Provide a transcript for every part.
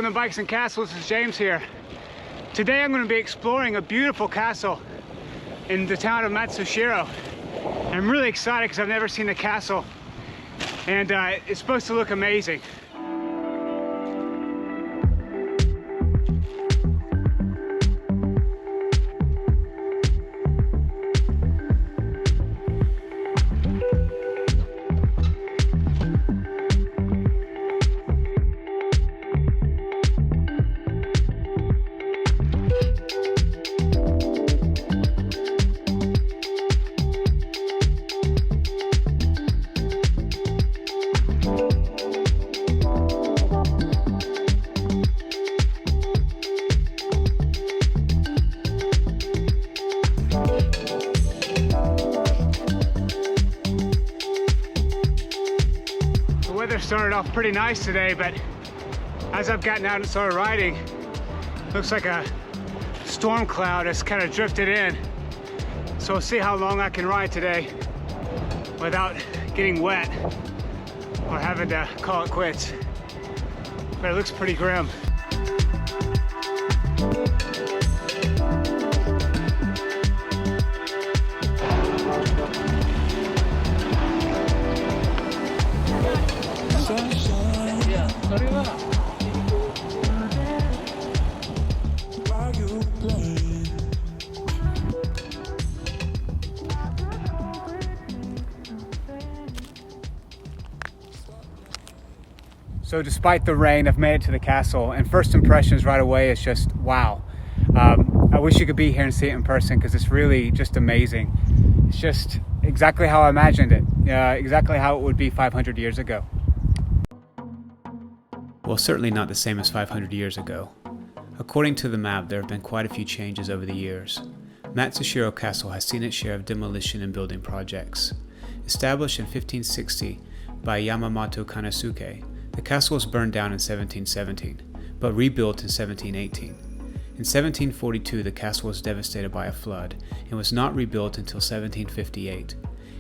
on Bikes and Castles, this is James here. Today I'm going to be exploring a beautiful castle in the town of Matsushiro. I'm really excited because I've never seen the castle, and it's supposed to look amazing. The weather started off pretty nice today, but as I've gotten out and started riding, looks like a storm cloud has kind of drifted in. So we'll see how long I can ride today without getting wet or having to call it quits. But it looks pretty grim. So despite the rain, I've made it to the castle, and first impressions right away is just wow. I wish you could be here and see it in person because it's really just amazing. It's just exactly how I imagined it, exactly how it would be 500 years ago. Well, certainly not the same as 500 years ago. According to the map, there have been quite a few changes over the years. Matsushiro Castle has seen its share of demolition and building projects. Established in 1560 by Yamamoto Kanasuke, the castle was burned down in 1717, but rebuilt in 1718. In 1742, the castle was devastated by a flood and was not rebuilt until 1758.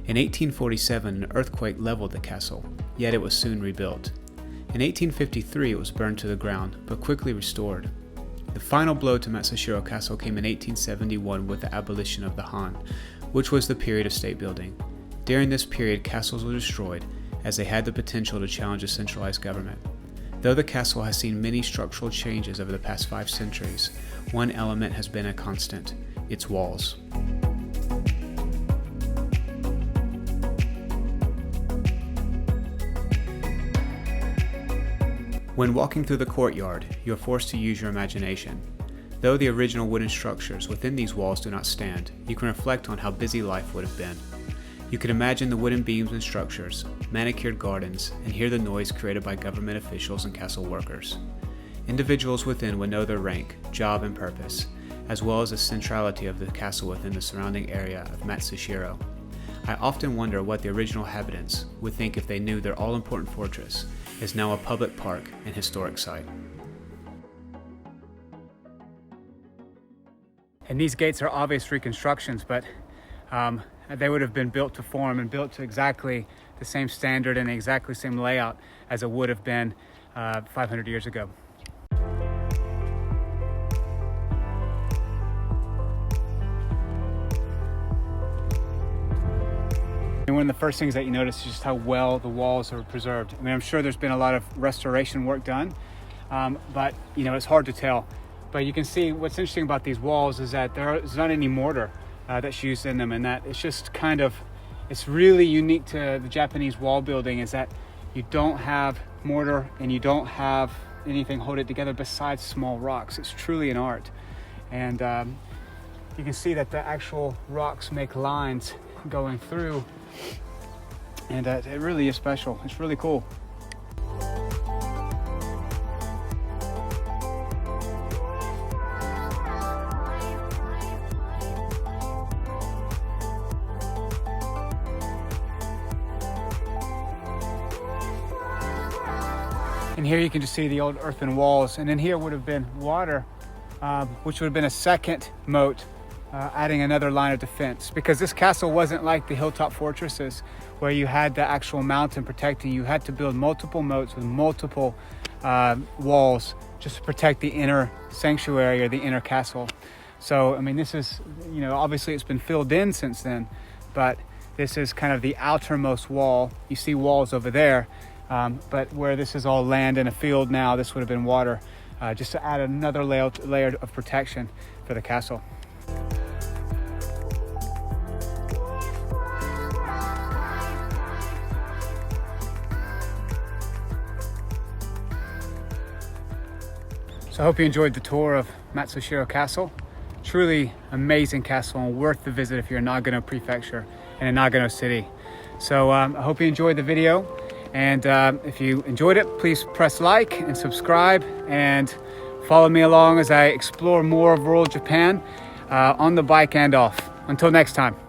In 1847, an earthquake leveled the castle, yet it was soon rebuilt. In 1853, it was burned to the ground, but quickly restored. The final blow to Matsushiro Castle came in 1871 with the abolition of the Han, which was the period of state building. During this period, castles were destroyed, as they had the potential to challenge a centralized government. Though the castle has seen many structural changes over the past 5 centuries, one element has been a constant: its walls. When walking through the courtyard, you are forced to use your imagination. Though the original wooden structures within these walls do not stand, you can reflect on how busy life would have been. You can imagine the wooden beams and structures, manicured gardens, and hear the noise created by government officials and castle workers. Individuals within would know their rank, job, and purpose, as well as the centrality of the castle within the surrounding area of Matsushiro. I often wonder what the original inhabitants would think if they knew their all-important fortress is now a public park and historic site. And these gates are obvious reconstructions, but they would have been built to form and built to exactly the same standard and exactly the same layout as it would have been 500 years ago. And one of the first things that you notice is just how well the walls are preserved. I mean, I'm sure there's been a lot of restoration work done, but it's hard to tell. But you can see what's interesting about these walls is that there's not any mortar that's used in them, and that it's just it's really unique to the Japanese wall building is that you don't have mortar and you don't have anything hold it together besides small rocks. It's truly an art. And you can see that the actual rocks make lines going through, and it really is special. It's really cool. And here you can just see the old earthen walls, and then here would have been water, which would have been a second moat, adding another line of defense, because this castle wasn't like the hilltop fortresses where you had the actual mountain protecting you. You had to build multiple moats with multiple walls just to protect the inner sanctuary or the inner castle. So, I mean, this is, you know, obviously it's been filled in since then, but this is kind of the outermost wall. You see walls over there, but where this is all land and a field now, this would have been water, just to add another layer of protection for the castle. So I hope you enjoyed the tour of Matsushiro Castle. Truly amazing castle and worth the visit if you're in Nagano Prefecture and in Nagano City. So I hope you enjoyed the video, and if you enjoyed it, please press like and subscribe and follow me along as I explore more of rural Japan on the bike and off. Until next time.